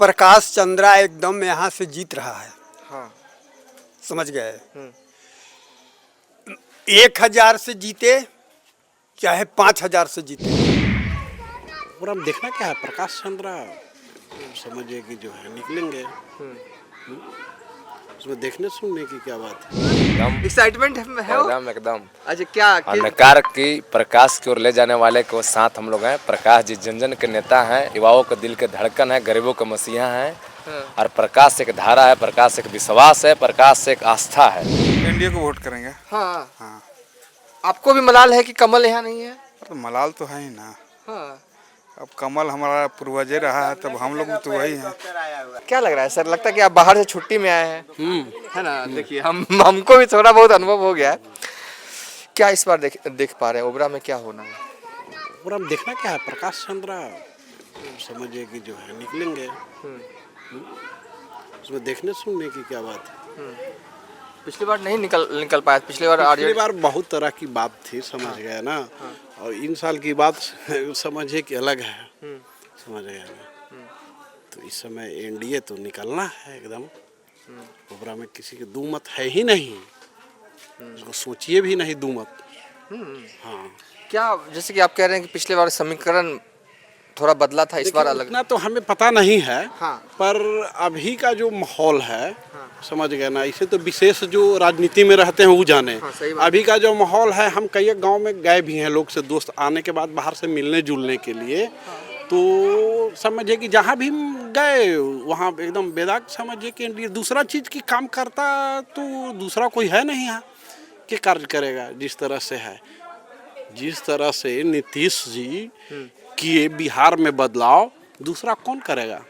प्रकाश चंद्रा एकदम यहाँ से जीत रहा है। हाँ। समझ गए। 1000 से जीते चाहे 5000 से जीते। और अब देखना क्या है, प्रकाश चंद्रा समझिए कि जो है निकलेंगे, उसमें देखने सुनने की क्या बात है। एकदम एक्साइटमेंट है वो? एकदम। अच्छा क्या अंधकार की प्रकाश की ओर ले जाने वाले के साथ हम लोग हैं। प्रकाश जी जन जन के नेता हैं, युवाओं के दिल के धड़कन है, गरीबों के मसीहा हैं। और प्रकाश एक धारा है, प्रकाश एक विश्वास है, प्रकाश एक आस्था है। एनडीए को वोट करेंगे। हाँ। आपको भी मलाल है कि कमल यहाँ नहीं है? तो मलाल तो है ही ना। हाँ। अब कमल हमारा पूर्वज रहा है, तब हम लोग तो वही हैं। क्या लग रहा है सर, लगता है कि आप बाहर से छुट्टी में आए हैं? है ना, देखिए हमको भी थोड़ा बहुत अनुभव हो गया है। क्या इस बार देख पा रहे हैं ओबरा में क्या होना है? और अब देखना क्या है, प्रकाश चंद्रा समझिए कि जो है निकलेंगे, उसमें देखने सुनने की क्या बात है। पिछली बार नहीं निकल पाया, पिछली बार बहुत तरह की बात थी, समझ गए ना। और इन साल की बात समझिए कि अलग है, समझ गए ना। तो इस समय एनडीए तो निकलना है एकदम। ओबरा में किसी के दो मत है ही नहीं, उसको सोचिए भी नहीं दो मत। हाँ। क्या जैसे कि आप कह रहे हैं कि पिछले बार समीकरण थोड़ा बदला था, इस बार अलग ना, तो हमें पता नहीं है। हाँ। पर अभी का जो माहौल है, समझ गए ना, इसे तो विशेष जो राजनीति में रहते हैं वो जाने। हाँ, सही बात। अभी का जो माहौल है, हम कई गांव में गए भी हैं लोग से, दोस्त आने के बाद बाहर से मिलने जुलने के लिए। तो समझिए कि जहाँ भी गए वहाँ एकदम बेदाग, समझिए कि दूसरा चीज़ की काम करता तो दूसरा कोई है नहीं यहाँ कि कार्य करेगा। जिस तरह से है, जिस तरह से नीतीश जी किए बिहार में बदलाव, दूसरा कौन करेगा।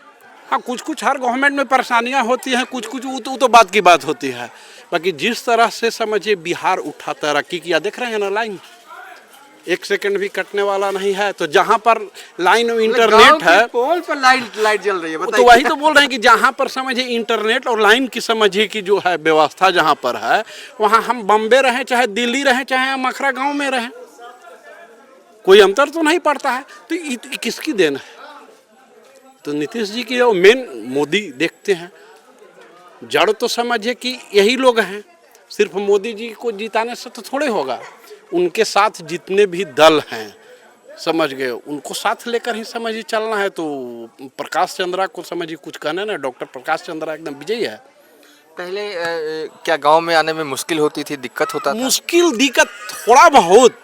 हाँ, कुछ हर गवर्नमेंट में परेशानियां होती हैं, कुछ वो तो बात की बात होती है। बाकी जिस तरह से समझिए बिहार उठा तरक्की किया, देख रहे हैं ना, लाइन 1 सेकंड भी कटने वाला नहीं है। तो जहाँ पर लाइन इंटरनेट है, पोल पर लाइट जल रही है, तो वही तो बोल रहे हैं कि जहाँ पर समझिए इंटरनेट और लाइन की समझिए कि जो है व्यवस्था जहाँ पर है, वहाँ हम बम्बे रहें चाहे दिल्ली रहें चाहे मखरा गाँव में रहें, कोई अंतर तो नहीं पड़ता है। तो किसकी देन है? तो नीतीश जी की जो मेन मोदी देखते हैं, जड़ तो समझिए कि यही लोग हैं। सिर्फ मोदी जी को जिताने से तो थोड़े होगा, उनके साथ जितने भी दल हैं, समझ गए, उनको साथ लेकर ही समझिए चलना है। तो प्रकाश चंद्रा को समझिए कुछ कहना ना, डॉक्टर प्रकाश चंद्रा एकदम विजयी है। पहले क्या गांव में आने में मुश्किल होती थी, दिक्कत होता था? मुश्किल दिक्कत थोड़ा बहुत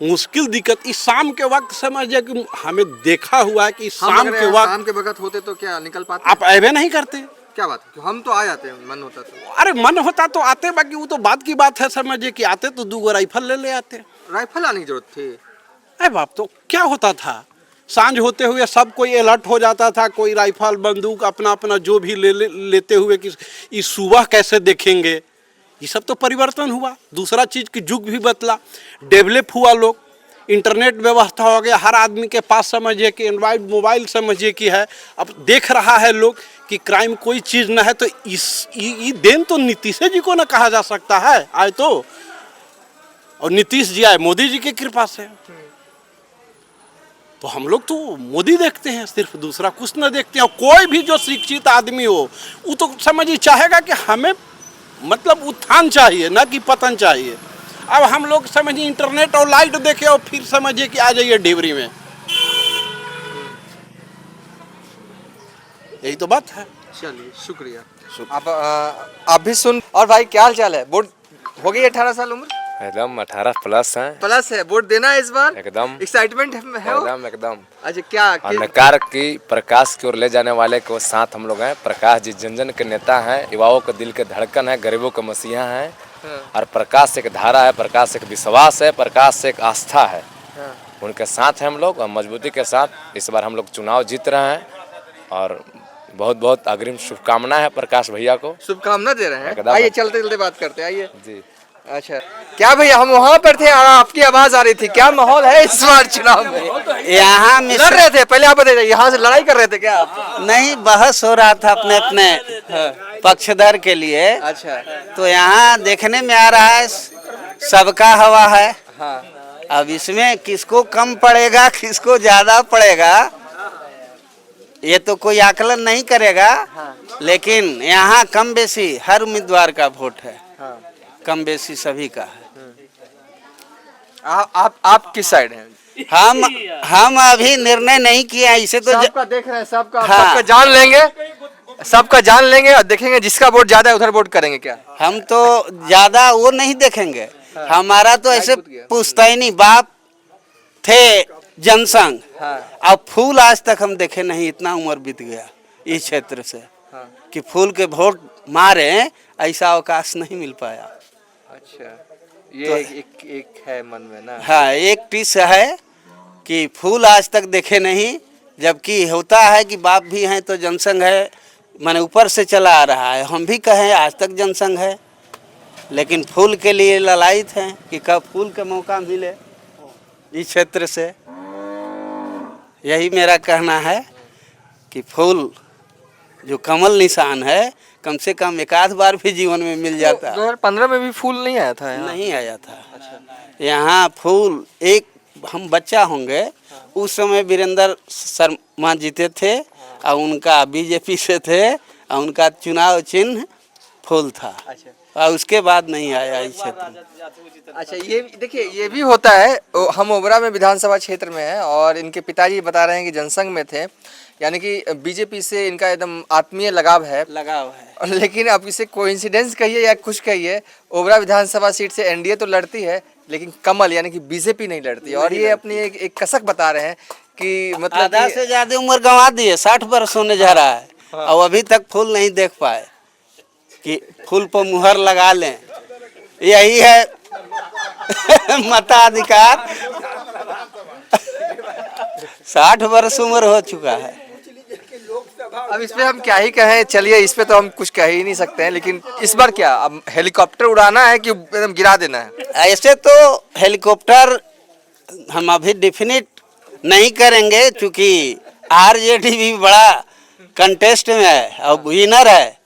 मुश्किल दिक्कत इस शाम के वक्त समझिए कि हमें देखा हुआ है कि शाम के वक्त होते तो क्या निकल पाते? आप ऐवे नहीं करते। क्या बात है, हम तो आ जाते हैं, मन होता तो। अरे मन होता तो आते, बाकी वो तो बात की बात है, समझिए कि आते तो 2 राइफल ले आते। राइफल आने की जरूरत थी? अरे बाप, तो क्या होता था, सांझ होते हुए सब कोई अलर्ट हो जाता था, कोई राइफल बंदूक अपना अपना जो भी लेते हुए कि इस सुबह कैसे देखेंगे। ये सब तो परिवर्तन हुआ। दूसरा चीज़ की युग भी बदला, डेवलप हुआ, लोग इंटरनेट व्यवस्था हो गया, हर आदमी के पास समझिए कि एंड्रॉइड मोबाइल समझिए कि है। अब देख रहा है लोग कि क्राइम कोई चीज़ ना है। तो ये देन तो नीतीश जी को ना कहा जा सकता है आए तो, और नीतीश जी आए मोदी जी की कृपा से। तो हम लोग तो मोदी देखते हैं सिर्फ, दूसरा कुछ ना देखते हैं। कोई भी जो शिक्षित आदमी हो वो तो समझिए चाहेगा कि हमें मतलब उत्थान चाहिए, ना कि पतन चाहिए। अब हम लोग समझिए इंटरनेट और लाइट देखे और फिर समझिए कि आ जाइए डिबरी में, यही तो बात है। चलिए शुक्रिया। आप भी सुन। और भाई क्या हाल चाल है? वोट हो गई 18 साल उम्र? एकदम 18 प्लस है। प्लस है, वोट देना है इस बार? एकदम एक्साइटमेंट है वो? एकदम। अच्छा क्या अंधकार की प्रकाश की ओर ले जाने वाले के साथ हम लोग हैं। प्रकाश जी जन जन के नेता हैं, युवाओं के दिल के धड़कन है, गरीबों के मसीहा हैं। और प्रकाश एक धारा है, प्रकाश एक विश्वास है, प्रकाश एक आस्था है। उनके साथ हैं हम लोग, और मजबूती के साथ इस बार हम लोग चुनाव जीत रहे हैं। और बहुत बहुत अग्रिम शुभकामना है प्रकाश भैया को। शुभकामना दे रहे हैं। आइए चलते चलते बात करते हैं, आइए जी। अच्छा क्या भैया, हम वहाँ पर थे और आपकी आवाज आ रही थी, क्या माहौल है इस बार चुनाव में? यहाँ लड़ रहे थे, पहले आप बताइए, यहाँ से लड़ाई कर रहे थे क्या आप? नहीं, बहस हो रहा था अपने अपने पक्षधर के लिए। अच्छा, तो यहाँ देखने में आ रहा है सबका हवा है। हाँ। अब इसमें किसको कम पड़ेगा किसको ज्यादा पड़ेगा ये तो कोई आकलन नहीं करेगा, लेकिन यहाँ कम बेसी हर उम्मीदवार का वोट है, कम बेसी सभी का है। आप किस साइड हैं? हम अभी निर्णय नहीं किया, इसे तो सबका देख रहे हैं, सबका हाँ। सबका जान लेंगे, सबका जान लेंगे और देखेंगे जिसका वोट ज्यादा है उधर वोट करेंगे क्या? हम तो ज्यादा वो नहीं देखेंगे। हमारा तो ऐसे पूछता ही नहीं, बाप थे जनसंघ, अब फूल आज तक हम देखे नहीं, इतना उम्र बीत गया इस क्षेत्र से कि फूल के वोट मारे, ऐसा अवकाश नहीं मिल पाया। अच्छा, ये एक है मन में ना। हाँ, एक टिस है कि फूल आज तक देखे नहीं, जबकि होता है कि बाप भी हैं तो जनसंघ है, माने ऊपर से चला आ रहा है। हम भी कहें आज तक जनसंघ है, लेकिन फूल के लिए ललायित हैं कि कब फूल का मौका मिले इस क्षेत्र से। यही मेरा कहना है कि फूल जो कमल निशान है, कम से कम एक आध बार भी जीवन में मिल जाता। 2015 में भी फूल नहीं आया था यहाँ? नहीं आया था। यहाँ फूल एक हम बच्चा होंगे उस समय वीरेंद्र शर्मा जीते थे और उनका बीजेपी से थे और उनका चुनाव चिन्ह फूल था। और उसके बाद नहीं आया इस क्षेत्र में। अच्छा, ये देखिए, ये भी होता है। हम ओबरा में विधानसभा क्षेत्र में हैं और इनके पिताजी बता रहे हैं कि जनसंघ में थे, यानी कि बीजेपी से इनका एकदम आत्मीय लगाव है। लेकिन अब इसे कोइंसिडेंस कहिए या कुछ कहिए, ओबरा विधानसभा सीट से एनडीए तो लड़ती है लेकिन कमल यानी कि बीजेपी नहीं लड़ती। और ये अपनी एक कसक बता रहे हैं कि मतलब आधा से ज्यादा उम्र गंवा दिए, 60 वर्ष होने जा रहा है और अभी तक फूल नहीं देख पाए कि फूल पर मुहर लगा लें। यही है मताधिकार। 60 वर्ष उम्र हो चुका है। अब इस पे हम क्या ही कहें, चलिए इस पे तो हम कुछ कह ही नहीं सकते हैं। लेकिन इस बार क्या अब हेलीकॉप्टर उड़ाना है कि एकदम गिरा देना है? ऐसे तो हेलीकॉप्टर हम अभी डिफिनिट नहीं करेंगे, क्योंकि आरजेडी भी बड़ा कंटेस्ट में है और विनर है।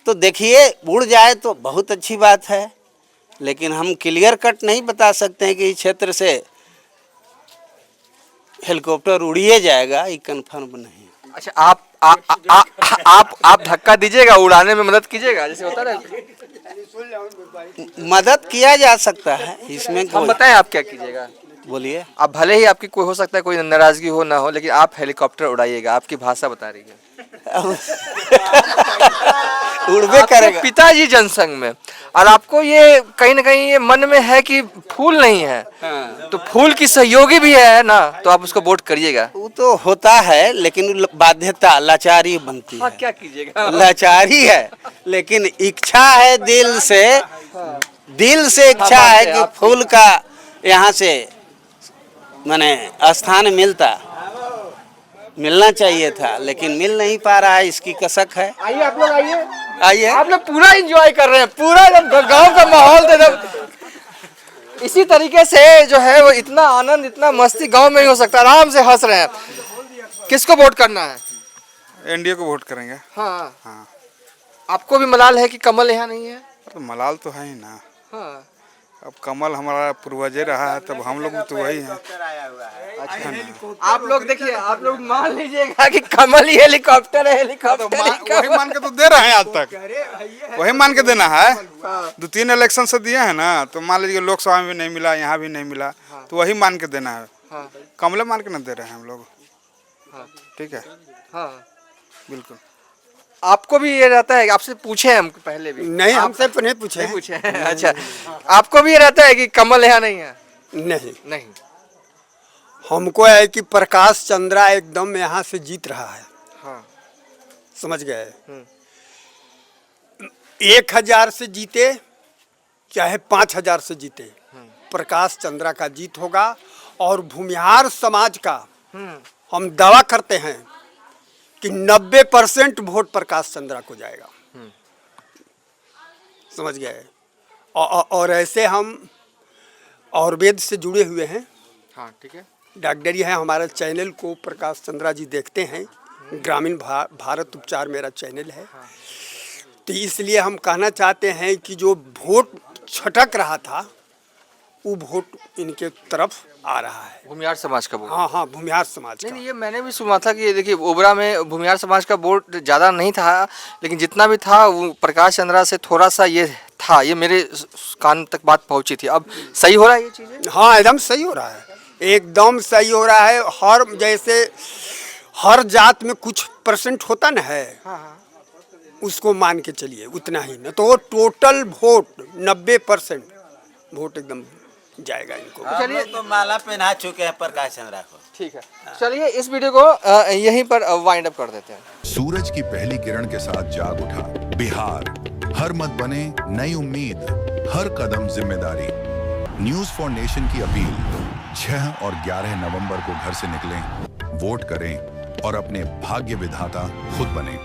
तो देखिए, उड़ जाए तो बहुत अच्छी बात है, लेकिन हम क्लियर कट नहीं बता सकते हैं कि इस क्षेत्र से हेलीकॉप्टर उड़िए जाएगा, ये कंफर्म नहीं। अच्छा, आप धक्का दीजिएगा, उड़ाने में मदद कीजिएगा, जैसे होता है। मदद किया जा सकता है इसमें। हम बताएं आप क्या कीजिएगा? बोलिए। आप भले ही आपकी कोई हो सकता है कोई नाराजगी हो ना हो, लेकिन आप हेलीकॉप्टर उड़ाइएगा। आपकी भाषा बता रही है। उड़बे करेगा। पिताजी जनसंघ में, और आपको ये कहीं ना कहीं ये मन में है कि फूल नहीं है, तो फूल की सहयोगी भी है ना, तो आप उसको वोट करिएगा। वो तो होता है, लेकिन बाध्यता, लाचारी बनती है। क्या कीजिएगा? लाचारी है, लेकिन इच्छा है दिल से इच्छा है कि फूल का यहाँ से माने स्थान मिलना चाहिए था, लेकिन मिल नहीं पा रहा है, इसकी कसक है। आइए आप लोग, आइए। आप लोग पूरा एंजॉय कर रहे हैं, पूरा एकदम गांव का माहौल एकदम इसी तरीके से जो है वो इतना आनंद, इतना मस्ती गांव में ही हो सकता है। आराम से हंस रहे हैं। किसको वोट करना है? एनडीए को वोट करेंगे। हाँ। आपको भी मलाल है कि कमल यहाँ नहीं है? तो मलाल तो है ही ना। हाँ। अब कमल हमारा पूर्वजे रहा है, तब हम लोग तो वही हैं। अच्छा, आप लोग देखिए, आप लोग मान लीजिएगा कि कमल ही हेलीकॉप्टर है, वही मान के तो दे रहे हैं आज तक, वही मान के देना है। 2-3 इलेक्शन से दिए हैं ना, तो मान लीजिए लोकसभा में नहीं मिला, यहाँ भी नहीं मिला, तो वही मान के देना है। कमले मान के ना दे रहे हैं हम लोग। ठीक है। हाँ, बिल्कुल। आपको भी ये रहता है? आपसे पूछे हम पहले भी? नहीं, हमसे नहीं पूछे। नहीं पूछे। अच्छा, आपको भी ये रहता है कि कमल यहाँ नहीं है? नहीं, हमको है कि प्रकाश चंद्रा एकदम यहाँ से जीत रहा है। हाँ। समझ गए? 1000 से जीते चाहे 5000 से जीते, प्रकाश चंद्रा का जीत होगा। और भूमिहार समाज का हम दावा करते हैं कि 90% वोट प्रकाश चंद्रा को जाएगा। समझ गए? और ऐसे हम आयुर्वेद से जुड़े हुए हैं। हाँ, ठीक है। डॉक्टरी है, हमारे चैनल को प्रकाश चंद्रा जी देखते हैं। ग्रामीण भारत उपचार मेरा चैनल है। तो इसलिए हम कहना चाहते हैं कि जो वोट छटक रहा था वो वोट इनके तरफ आ रहा है। भूमिहार समाज का वोट। हाँ हाँ, भूमिहार समाज का। नहीं, ये मैंने भी सुना था कि ये देखिए ओबरा में भूमिहार समाज का वोट ज़्यादा नहीं था, लेकिन जितना भी था वो प्रकाश चंद्रा से थोड़ा सा ये था, ये मेरे कान तक बात पहुंची थी। अब सही हो रहा है ये चीज़ें? हाँ, एकदम सही हो रहा है, एकदम सही हो रहा है। हर जैसे हर जात में कुछ परसेंट होता ना है, उसको मान के चलिए उतना ही ना, तो वो टोटल वोट 90% वोट एकदम जाएगा इनको। चलिए तो माला पहना चुके हैं प्रकाश चंद्रा को। ठीक है, चलिए इस वीडियो को यहीं पर वाइंड अप कर देते हैं। सूरज की पहली किरण के साथ जाग उठा बिहार, हर मत बने नई उम्मीद, हर कदम जिम्मेदारी। न्यूज फॉर नेशन की अपील, 6 और 11 नवंबर को घर से निकलें, वोट करें और अपने भाग्य विधाता खुद बने।